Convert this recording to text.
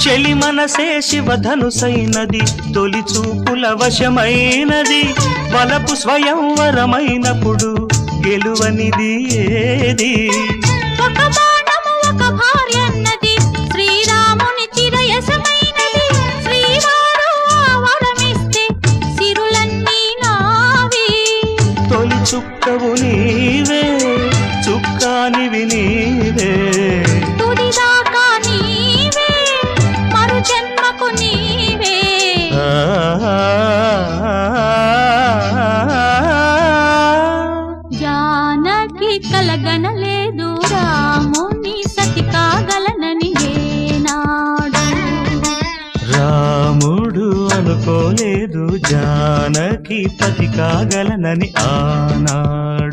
చెలి మనసే శివధనుసైనది, తొలి చూపుల వశమైనది, వలపు స్వయంవరమైనప్పుడు గెలువనిది ఏది? ఒక బాణము ఒక భార్యన్నది, శ్రీరాముని చిరయసమైనది, శ్రీవారు వరమిస్తే సిరులన్నీ నావి. తొలి చుక్కవు నీవే, చుక్కానివి నీవే, తుదిదాకా నీవే, మరు జన్మకు నీవే. జానకి కలగనలేదు రాముని సతి కాగలనని ఏనాడు, రాముడు అనుకోలేదు జానకి పతి కాగలనని ఆనాడు.